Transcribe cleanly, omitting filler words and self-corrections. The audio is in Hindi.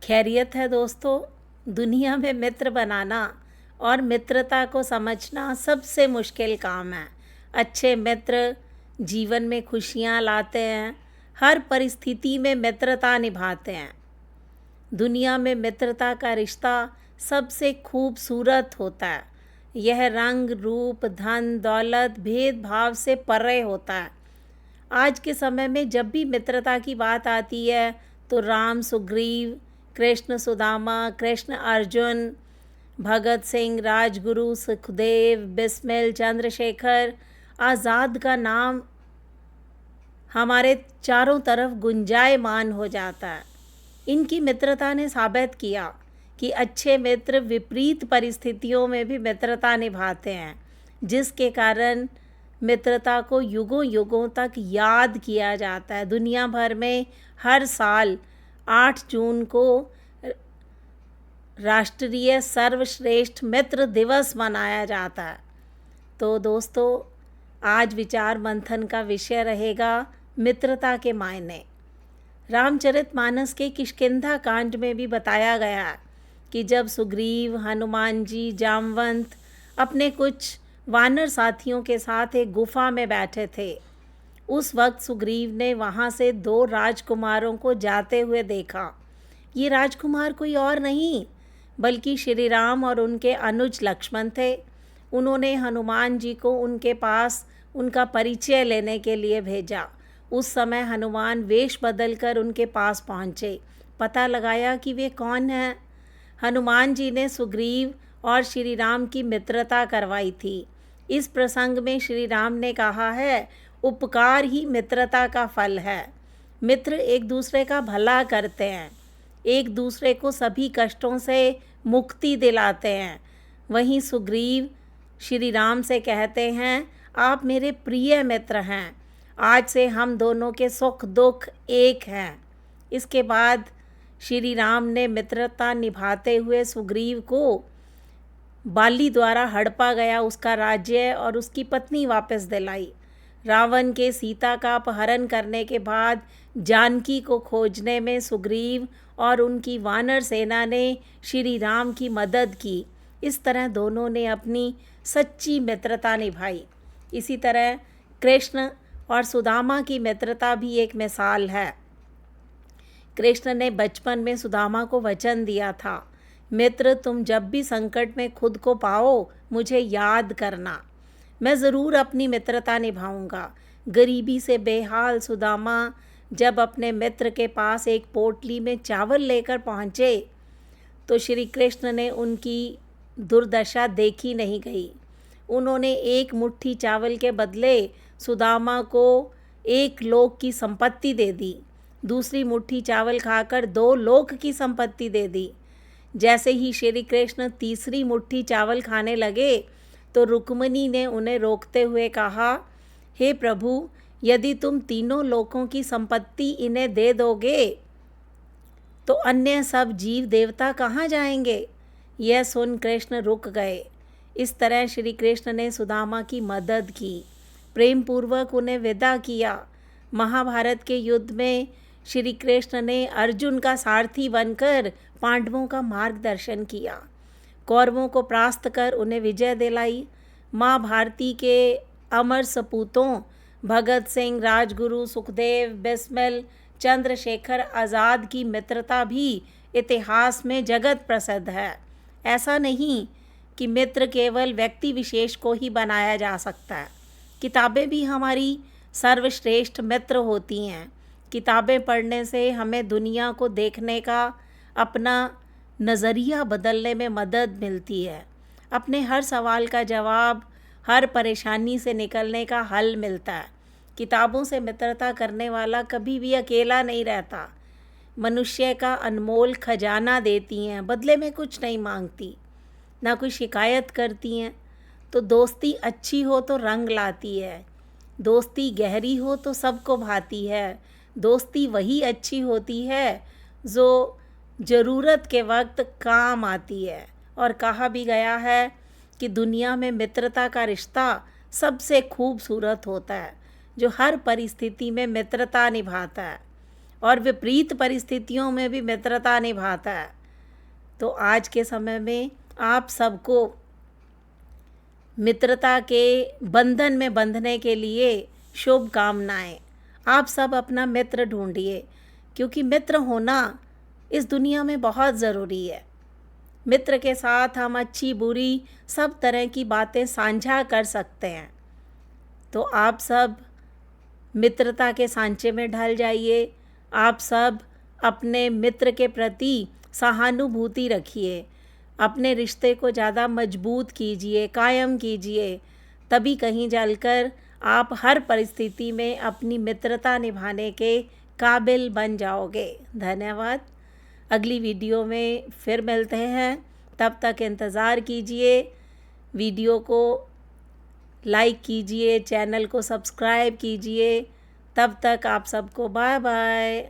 खैरियत है दोस्तों। दुनिया में मित्र बनाना और मित्रता को समझना सबसे मुश्किल काम है। अच्छे मित्र जीवन में खुशियाँ लाते हैं, हर परिस्थिति में मित्रता निभाते हैं। दुनिया में मित्रता का रिश्ता सबसे खूबसूरत होता है। यह रंग रूप धन दौलत भेदभाव से परे होता है। आज के समय में जब भी मित्रता की बात आती है तो राम सुग्रीव, कृष्ण सुदामा, कृष्ण अर्जुन, भगत सिंह, राजगुरु, सुखदेव, बिस्मिल, चंद्रशेखर आज़ाद का नाम हमारे चारों तरफ गुंजायमान हो जाता है। इनकी मित्रता ने साबित किया कि अच्छे मित्र विपरीत परिस्थितियों में भी मित्रता निभाते हैं, जिसके कारण मित्रता को युगों युगों तक याद किया जाता है। दुनिया भर में हर साल 8 जून को राष्ट्रीय सर्वश्रेष्ठ मित्र दिवस मनाया जाता है। तो दोस्तों, आज विचार मंथन का विषय रहेगा मित्रता के मायने। रामचरितमानस के किष्किंधा कांड में भी बताया गया है कि जब सुग्रीव, हनुमान जी, जामवंत अपने कुछ वानर साथियों के साथ एक गुफा में बैठे थे, उस वक्त सुग्रीव ने वहाँ से 2 राजकुमारों को जाते हुए देखा। ये राजकुमार कोई और नहीं बल्कि श्री राम और उनके अनुज लक्ष्मण थे। उन्होंने हनुमान जी को उनके पास उनका परिचय लेने के लिए भेजा। उस समय हनुमान वेश बदलकर उनके पास पहुँचे। पता लगाया कि वे कौन हैं। हनुमान जी ने सुग्रीव और श्री राम की मित्रता करवाई थी। इस प्रसंग में श्री राम ने कहा है, उपकार ही मित्रता का फल है। मित्र एक दूसरे का भला करते हैं, एक दूसरे को सभी कष्टों से मुक्ति दिलाते हैं। वहीं सुग्रीव श्री राम से कहते हैं, आप मेरे प्रिय मित्र हैं, आज से हम दोनों के सुख दुख एक हैं। इसके बाद श्री राम ने मित्रता निभाते हुए सुग्रीव को बाली द्वारा हड़पा गया उसका राज्य और उसकी पत्नी वापस दिलाई। रावण के सीता का अपहरण करने के बाद जानकी को खोजने में सुग्रीव और उनकी वानर सेना ने श्री राम की मदद की। इस तरह दोनों ने अपनी सच्ची मित्रता निभाई। इसी तरह कृष्ण और सुदामा की मित्रता भी एक मिसाल है। कृष्ण ने बचपन में सुदामा को वचन दिया था, मित्र तुम जब भी संकट में खुद को पाओ मुझे याद करना, मैं ज़रूर अपनी मित्रता निभाऊंगा। गरीबी से बेहाल सुदामा जब अपने मित्र के पास एक पोटली में चावल लेकर पहुँचे तो श्री कृष्ण ने उनकी दुर्दशा देखी नहीं गई। उन्होंने एक मुट्ठी चावल के बदले सुदामा को 1 लोक की संपत्ति दे दी। दूसरी मुट्ठी चावल खाकर 2 लोक की संपत्ति दे दी। जैसे ही श्री कृष्ण तीसरी मुट्ठी चावल खाने लगे तो रुक्मिणी ने उन्हें रोकते हुए कहा, हे प्रभु, यदि तुम 3 लोकों की संपत्ति इन्हें दे दोगे तो अन्य सब जीव देवता कहाँ जाएंगे। यह सुन कृष्ण रुक गए। इस तरह श्री कृष्ण ने सुदामा की मदद की, प्रेम पूर्वक उन्हें विदा किया। महाभारत के युद्ध में श्री कृष्ण ने अर्जुन का सारथी बनकर पांडवों का मार्गदर्शन किया, कौरवों को परास्त कर उन्हें विजय दिलाई। माँ भारती के अमर सपूतों भगत सिंह, राजगुरु, सुखदेव, बिस्मिल, चंद्रशेखर आज़ाद की मित्रता भी इतिहास में जगत प्रसिद्ध है। ऐसा नहीं कि मित्र केवल व्यक्ति विशेष को ही बनाया जा सकता है। किताबें भी हमारी सर्वश्रेष्ठ मित्र होती हैं। किताबें पढ़ने से हमें दुनिया को देखने का अपना नज़रिया बदलने में मदद मिलती है। अपने हर सवाल का जवाब, हर परेशानी से निकलने का हल मिलता है। किताबों से मित्रता करने वाला कभी भी अकेला नहीं रहता। मनुष्य का अनमोल खजाना देती हैं, बदले में कुछ नहीं मांगती, ना कोई शिकायत करती हैं। तो दोस्ती अच्छी हो तो रंग लाती है, दोस्ती गहरी हो तो सबको भाती है। दोस्ती वही अच्छी होती है जो ज़रूरत के वक्त काम आती है। और कहा भी गया है कि दुनिया में मित्रता का रिश्ता सबसे खूबसूरत होता है, जो हर परिस्थिति में मित्रता निभाता है। और विपरीत परिस्थितियों में भी मित्रता निभाता है। तो आज के समय में आप सबको मित्रता के बंधन में बंधने के लिए शुभकामनाएं। आप सब अपना मित्र ढूंढिए, क्योंकि मित्र होना इस दुनिया में बहुत ज़रूरी है। मित्र के साथ हम अच्छी बुरी सब तरह की बातें साझा कर सकते हैं। तो आप सब मित्रता के सांचे में ढल जाइए। आप सब अपने मित्र के प्रति सहानुभूति रखिए, अपने रिश्ते को ज़्यादा मजबूत कीजिए, कायम कीजिए। तभी कहीं चलकर आप हर परिस्थिति में अपनी मित्रता निभाने के काबिल बन जाओगे। धन्यवाद। अगली वीडियो में फिर मिलते हैं, तब तक इंतज़ार कीजिए। वीडियो को लाइक कीजिए, चैनल को सब्सक्राइब कीजिए। तब तक आप सबको बाय बाय।